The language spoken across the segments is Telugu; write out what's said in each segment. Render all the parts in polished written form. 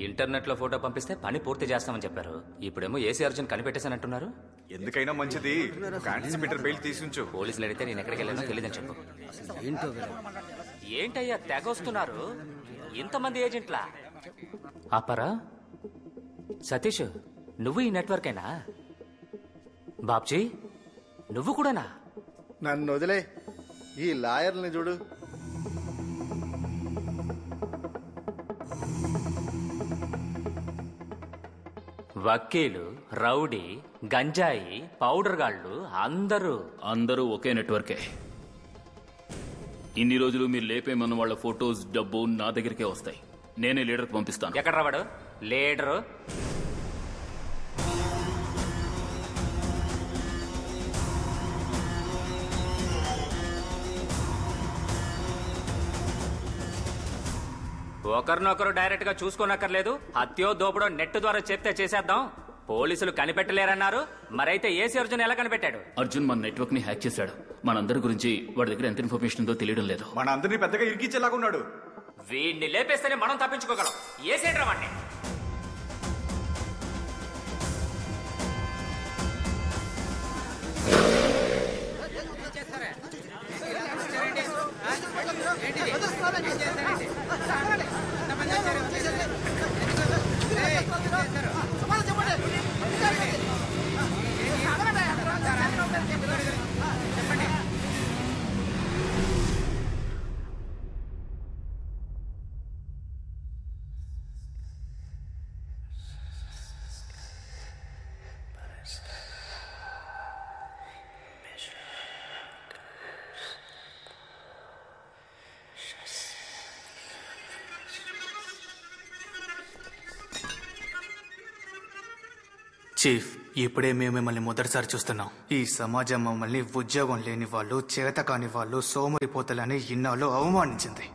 ఇంటర్నెట్ లో ఫోటో పంపిస్తే పని పూర్తి చేస్తామని చెప్పారు. ఇప్పుడేమో ఏసీ అర్జున్ కనిపెట్టేసానంటున్నారు. ఎందుకైనా మంచిది యాంటిసిపేటర్ బెయిల్ తీసుంచు. పోలీసులు అడిగితే నేను ఎక్కడికి వెళ్ళానో తెలియదని చెప్పు. ఏంటయ్యా తెగొస్తున్నారు ఇంతమంది ఏజెంట్లా? ఆపరా సతీష్, నువ్వు ఈ నెట్వర్క్ అయినా? బాబ్జీ నువ్వు కూడానా? నన్ను వదిలే, ఈ లాయర్ని చూడు. వకీలు, రౌడీ, గంజాయి, పౌడర్ గాళ్ళు అందరూ ఒకే నెట్వర్కే. ఇన్ని రోజులు మీరు లేపేమన్న వాళ్ళ ఫొటోస్, డబ్బు నా దగ్గరికే వస్తాయి. నేనే లీడర్కి పంపిస్తాను. ఎక్కడ రావాడు లీడరు? ఒకరినొకరు డైరెక్ట్ గా చూసుకోనక్కర్లేదు. హత్యో దోపుడో నెట్ ద్వారా చెప్తే చేసేద్దాం. పోలీసులు కనిపెట్టలేరన్నారు, మరైతే ఏసీ అర్జున్ ఎలా కనిపెట్టాడు? అర్జున్ మన నెట్వర్క్ ని హ్యాక్ చేశాడు. మనందరి గురించి వాడి దగ్గర ఎంత ఇన్ఫర్మేషన్ ఉందో తెలియడం లేదు. మన అందరినీ పెద్దగా ఇరికించేలాగున్నాడు. వీడిని లేపేస్తేనే మనం తప్పించుకోగలం. ఏసేంట్రా వాడిని. చీఫ్, ఇప్పుడే మేము మిమ్మల్ని మొదటిసారి చూస్తున్నాం. ఈ సమాజం మమ్మల్ని ఉద్యోగం లేని వాళ్ళు, చేత కాని వాళ్ళు, సోమరిపోతలని ఇన్నాళ్ళు అవమానించింది.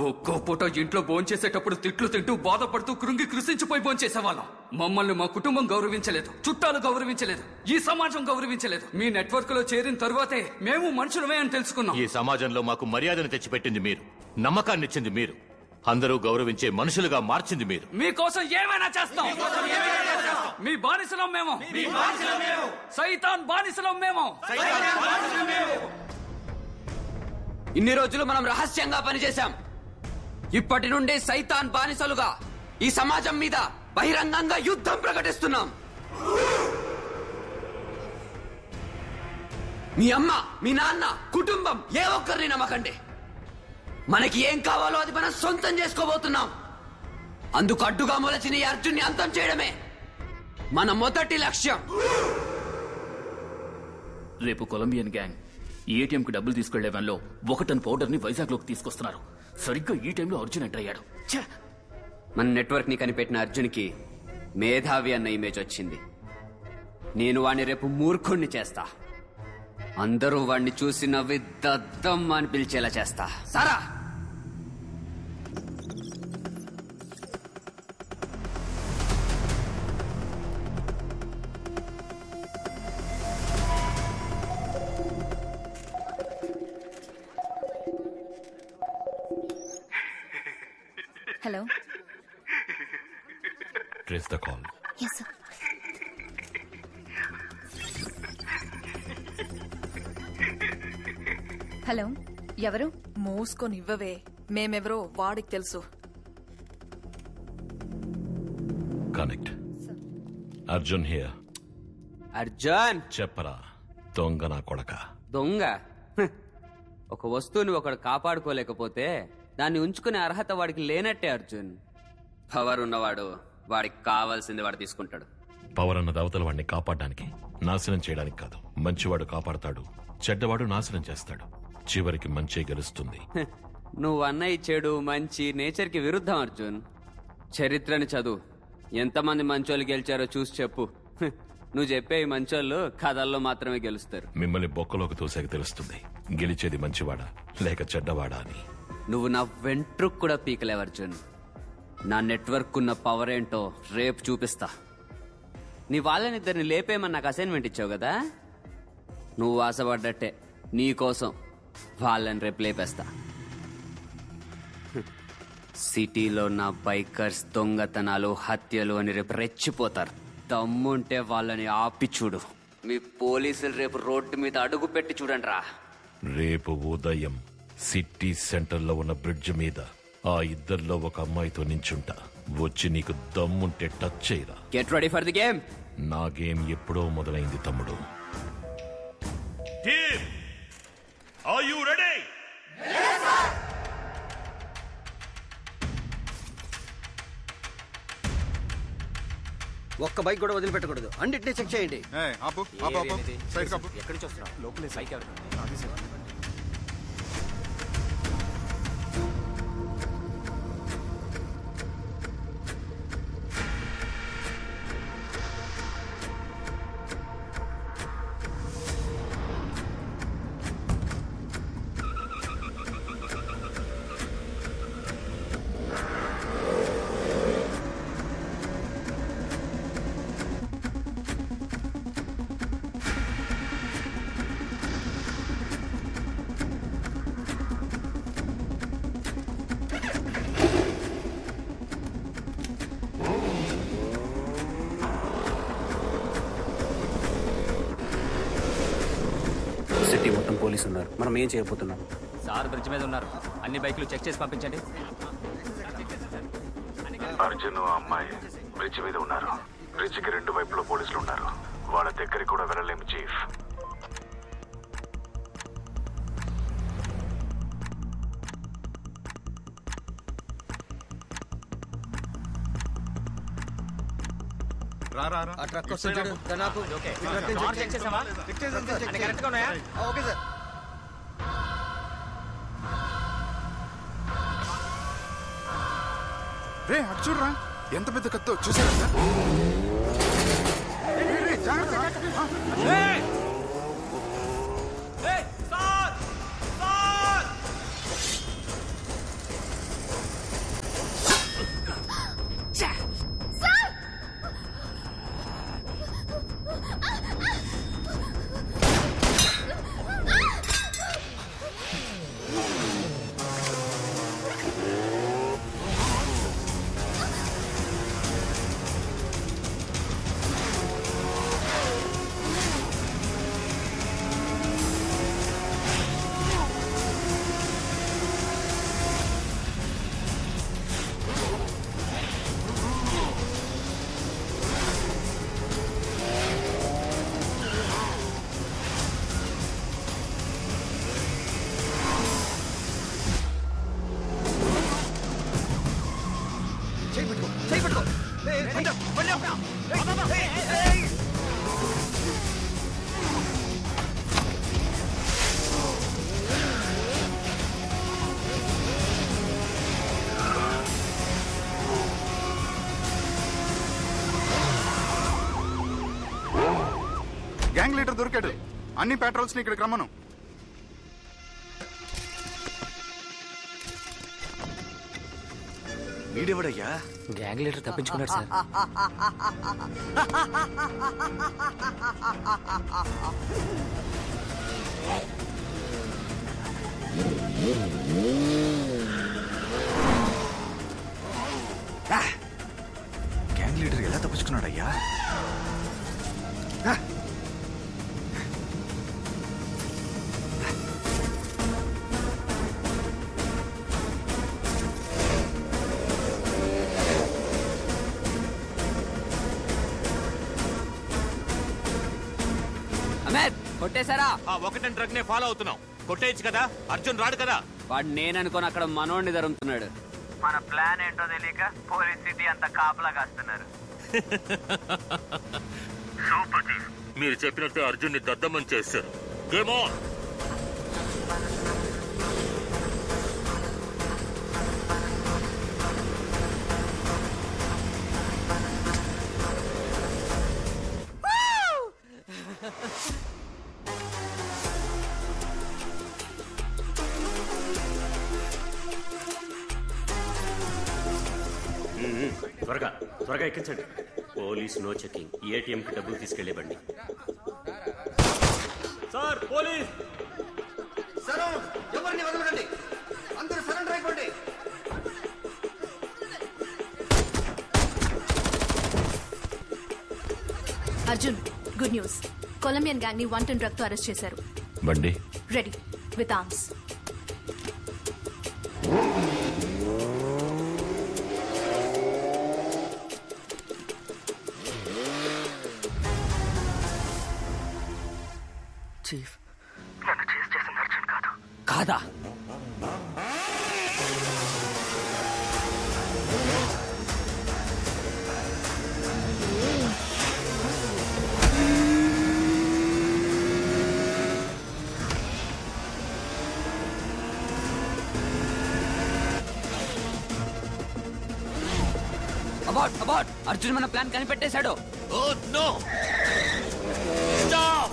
ఒక్కో పూట ఇంట్లో భోంచేసేటప్పుడు తిట్లు తింటూ బాధపడుతూ కృంగి కృషించిపోయి భోంచేసేవాళ్ళం. మమ్మల్ని మా కుటుంబం గౌరవించలేదు, చుట్టాలు గౌరవించలేదు, ఈ సమాజం గౌరవించలేదు. మీ నెట్వర్క్ లో చేరిన తరువాతే మేము మనుషులమే అని తెలుసుకున్నాం. ఈ సమాజంలో మాకు మర్యాదను తెచ్చిపెట్టింది మీరు, నమ్మకాన్ని ఇచ్చింది మీరు, అందరూ గౌరవించే మనుషులుగా మార్చింది మీరు. మీకోసం ఏమైనా చేస్తాం. మీ బానిసలం మేము, సైతాన్ బానిసలం మేము. ఇన్ని రోజులు మనం రహస్యంగా పనిచేశాం. ఇప్పటి నుండి సైతాన్ బానిసలుగా ఈ సమాజం మీద బహిరంగంగా యుద్ధం ప్రకటిస్తున్నాం. మీ అమ్మ, మీ నాన్న, కుటుంబం ఏ ఒక్కరిని నమ్మకండి. మనకి ఏం కావాలో అది మనం సొంతం చేసుకోబోతున్నాం. అందుకు అడ్డుగా మొలచిన ఈ అర్జున్ని అంతం చేయడమే మన మొదటి లక్ష్యం. రేపు కొలంబియన్ గ్యాంగ్ ఏటీఎం కి డబ్బులు తీసుకెళ్లే వ్యాన్లో 1 టన్ పౌడర్ ని వైజాగ్ లోకి తీసుకొస్తున్నారు. సరిగ్గా ఈ టైంలో అర్జున్ ఎంటర్ అయ్యాడు. మన నెట్వర్క్ ని కనిపెట్టిన అర్జున్ కి మేధావి అన్న ఇమేజ్ వచ్చింది. నేను వాణ్ణి రేపు మూర్ఖుణ్ణి చేస్తా. అందరూ వాణ్ణి చూసి నవ్వి దద్దమ్మ అని పిలిచేలా చేస్తా. సారా Hello. Trace the call. Yes, sir. Hello, ఎవరు? మూసుకొని ఇవ్వవే, మేమెవరో వాడికి తెలుసు. కనెక్ట్. అర్జున్ హియర్. అర్జున్ చెప్పరా దొంగ నా కొడక. దొంగ? ఒక వస్తువుని ఒకడు కాపాడుకోలేకపోతే దాన్ని ఉంచుకునే అర్హత వాడికి లేనట్టే అర్జున్. పవర్ ఉన్నవాడు వాడికి కావాల్సింది వాడు తీసుకుంటాడు. పవర్ అన్నది అవతల వాడిని కాపాడడానికి, నాశనం చేయడానికి కాదు. మంచివాడు కాపాడతాడు, చెడ్డవాడు నాశనం చేస్తాడు. చివరికి మంచి గెలుస్తుంది. నువ్వు అన్నయ్య చెడు మంచి నేచర్ కి విరుద్ధం అర్జున్. చరిత్రని చదువు, ఎంతమంది మంచోళ్ళు గెలిచారో చూసి చెప్పు. నువ్వు చెప్పే ఈ మంచోళ్ళు కథల్లో మాత్రమే గెలుస్తారు. మిమ్మల్ని బొక్కలోకి తోసాక తెలుస్తుంది గెలిచేది మంచివాడా లేక చెడ్డవాడా అని. నువ్వు నా వెంట్రుకు కూడా పీకలేవు అర్జున్. నా నెట్వర్క్ ఉన్న పవర్ ఏంటో రేపు చూపిస్తా. నీ వాళ్ళనిద్దరిని లేపేమని నాకు అసైన్మెంట్ ఇచ్చావు కదా, నువ్వు ఆశపడ్డట్టే నీ కోసం వాళ్ళని రేపు లేపేస్తా. సిటీలో నా బైకర్స్ దొంగతనాలు హత్యలు అని రేపు రెచ్చిపోతారు. దమ్ముంటే వాళ్ళని ఆపి చూడు. మీ పోలీసులు రేపు రోడ్డు మీద అడుగు పెట్టి చూడండి రా. రేపు ఉదయం సిటీ సెంటర్ లో ఉన్న బ్రిడ్జ్ మీద ఆ ఇద్దరిలో ఒక అమ్మాయితో నించుంటా. వచ్చి నీకు దమ్ముంటే టచ్ చేయరా. Get ready for the game. నా గేమ్ ఎప్పుడో మొదలైంది తమ్ముడు. Are you ready? ఒక్క బైక్ కూడా వదిలిపెట్టకూడదు. అన్నిటినీ చెక్ చేయండి. ఎక్కడి నుంచి వస్తున్నావు? లోపలే బైక్ ఎవరు? సిటీ మొత్తం పోలీసు ఉన్నారు. మనం ఏం చేయబోతున్నాం? సార్ బ్రిడ్జ్ మీద ఉన్నారు. అన్ని బైకులు చెక్ చేసి పంపించండి. అర్జున్ అమ్మాయి బ్రిడ్జ్ మీద ఉన్నారు. బ్రిడ్జ్ కి 2 వైపులో పోలీసులు ఉన్నారు. వాళ్ళ దగ్గరికి కూడా వెళ్ళలేము చీఫ్. ఆ ట్రక్ వస్తుంది చూడు. దాన్ని ఆపు. చెక్ చేసావా? అన్ని కరెక్ట్గా ఉన్నాయా? Okay sir. రే అటు చూడరా, ఎంత పెద్ద కత్తో చూసారా సార్? గ్యాంగ్ లీడర్ దొరికాడు. అన్ని పెట్రోల్స్ ని ఇక్కడికి రమ్మను. వీడెవడయ్యా? గ్యాంగ్ లీడర్ తప్పించుకున్నాడు సార్. గ్యాంగ్ లీడర్ ఎలా తప్పించుకున్నాడయ్యా? కొట్టేశారా? ఒకటని ట్రక్ నే ఫాలో అవుతున్నాం. కొట్టేయచ్చు కదా, అర్జున్ రాడు కదా. వాడు నేననుకోని అక్కడ మనోడిని ధరుముతున్నాడు. మన ప్లాన్ ఏంటో తెలియక పోలీస్ సిటీ అంతా కాపలా కాస్తున్నారు. మీరు చెప్పినట్టు అర్జున్ ని దద్దమని చేశారు. Game on. త్వరగా త్వరగా ఎక్కించండి. Police no checking. ఏటీఎంకి డబ్బులు తీసుకెళ్లేబండి. Sir police! ఎవరిని వదలకండి, అందరూ సరెండర్ అయిపోండి. Arjun, good news. Colombian gang ని 1 టన్ డ్రగ్ తో అరెస్ట్ చేశారు. బండి రెడీ విత్ ఆర్మ్స్. చీఫ్, నన్ను చేసి చేసిన అర్జున్ కాదు. కాదా? అబౌట్ అబౌట్ అర్జున్ మన ప్లాన్ కనిపెట్టేశాడు. Oh no, stop.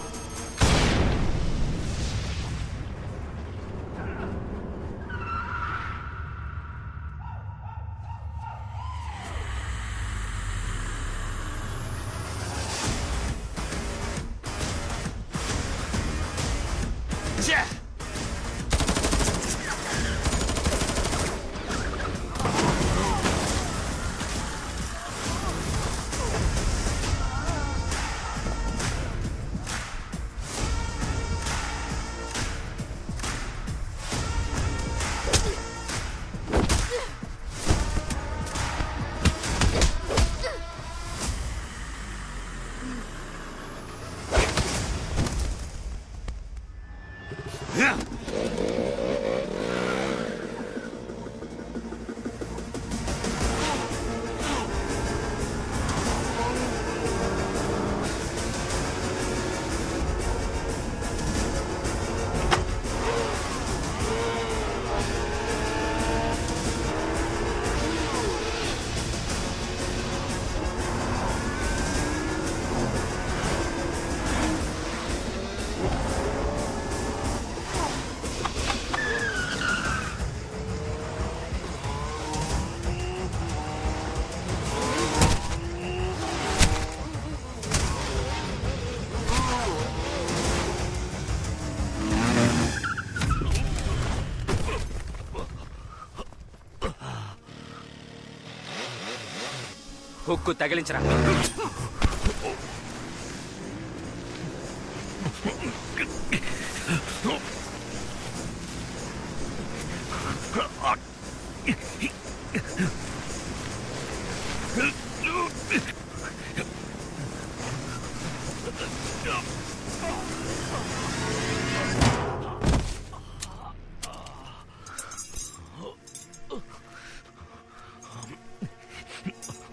హుక్కు తగిలించరా.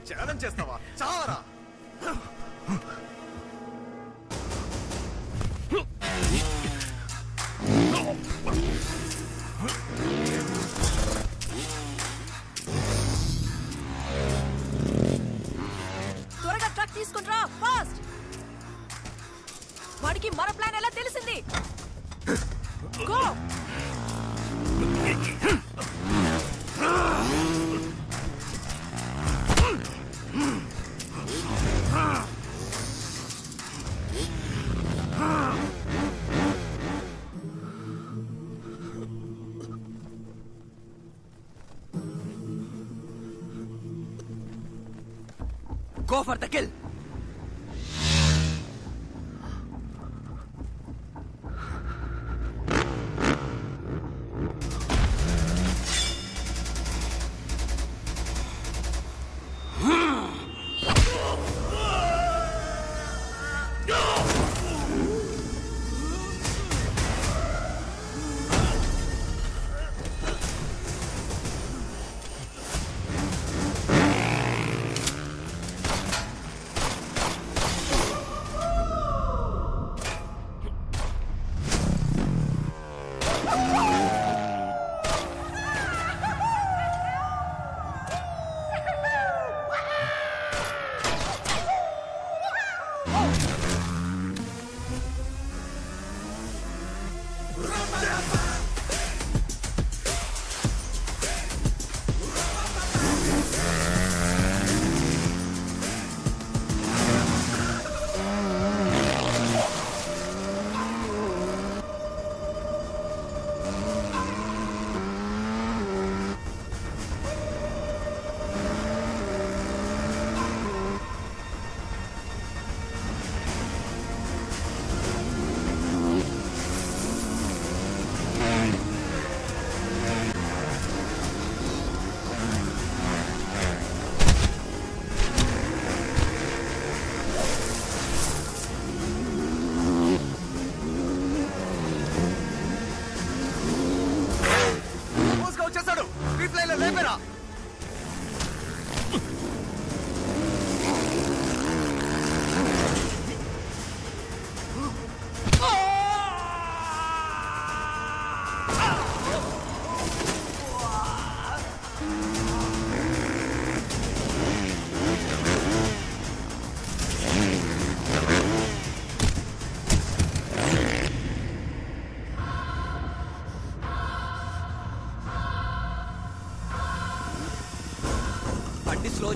ఛాలెంజ్ చేస్తావా? చావరా. త్వరగా ట్రక్ తీసుకుంట్రా, ఫాస్ట్. వాడికి మన ప్లాన్ ఎలా తెలిసింది? Go. Go for the kill.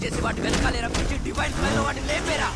చేసి వాటి వెనకాలే రప్పించి డివైన్ ఫ్లైలో వాటిని లేపేరా.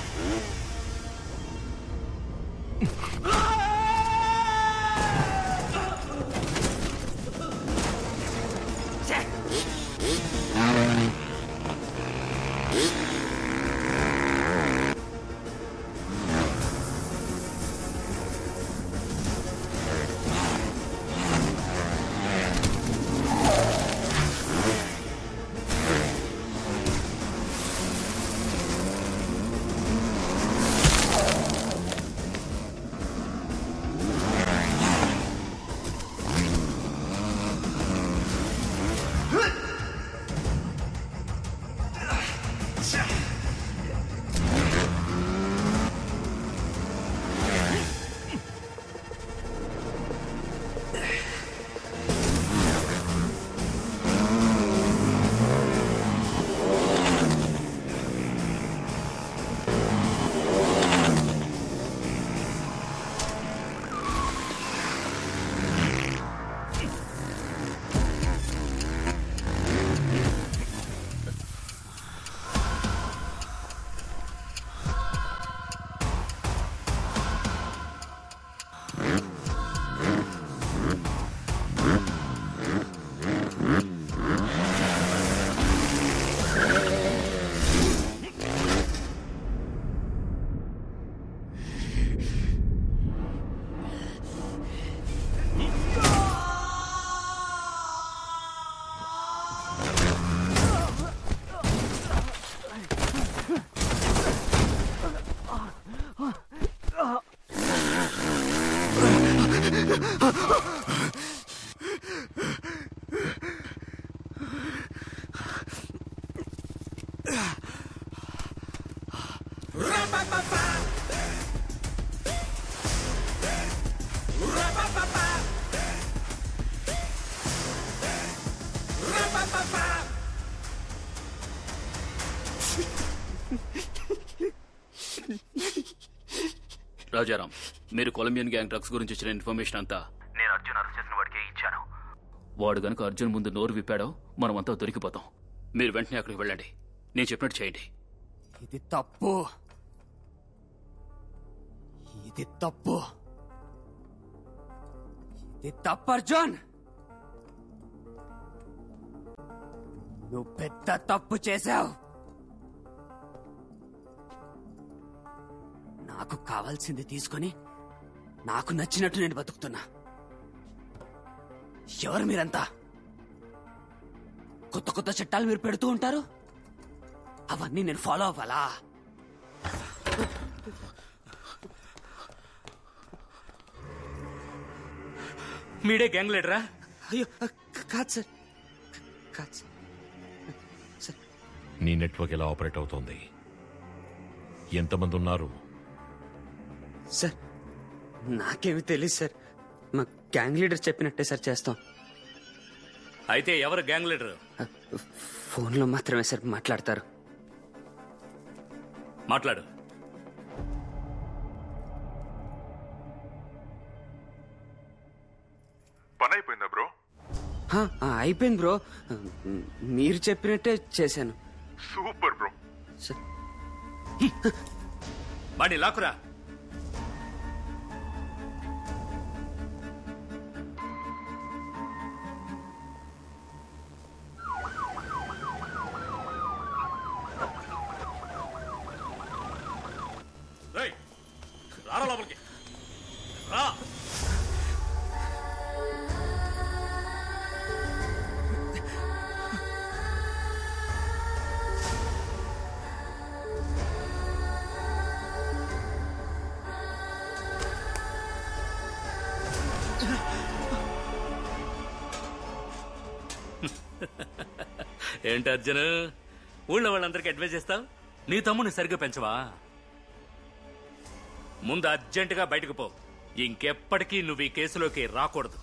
రాజారాం, మీరు కొలంబియన్ గ్యాంగ్ డ్రగ్స్ గురించి ఇచ్చిన ఇన్ఫర్మేషన్ అంతా నేను అర్జున్ అరెస్ట్ చేసిన వాడికే ఇచ్చాను. వాడు గనుక అర్జున్ ముందు నోరు విప్పాడో మనమంతా దొరికిపోతాం. మీరు వెంటనే అక్కడికి వెళ్ళండి. నేను చెప్పినట్టు చేయండి. ఇది తప్పు, ఇది తప్పు, ఇది తప్పు అర్జున్. నువ్వు పెద్ద తప్పు చేశావు. నాకు కావాల్సింది తీసుకొని నాకు నచ్చినట్టు నేను బతుకుతున్నా. ఎవరు మీరంతా? కొత్త కొత్త చట్టాలు మీరు పెడుతూ ఉంటారు, అవన్నీ నేను ఫాలో అవ్వాలా? మీడే గ్యాంగ్ లీడరా? అయ్యో కాదు సార్, కాదు సార్. నీ నెట్వర్క్ ఎలా ఆపరేట్ అవుతోంది? ఎంతమంది ఉన్నారు? సార్ నాకేమి తెలియదు సార్. మా గ్యాంగ్ లీడర్ చెప్పినట్టే సార్ చేస్తాం. అయితే ఎవరు గ్యాంగ్ లీడర్? ఫోన్లో మాత్రమే సార్ మాట్లాడతారు. మాట్లాడు. పని అయిపోయిందా బ్రో? అయిపోయింది బ్రో, మీరు చెప్పినట్టే చేశాను. Super bro. వాడిని లాక్కురా. రారా లోపలికి రా. ఏంటి అర్జున్, ఊళ్ళో వాళ్ళందరికీ అడ్వైజ్ చేస్తావు? నీ తమ్ముని సరిగ్గా పెంచవా? ముందు అర్జెంటుగా బయటకు పో. ఇంకెప్పటికీ నువ్వు ఈ కేసులోకి రాకూడదు.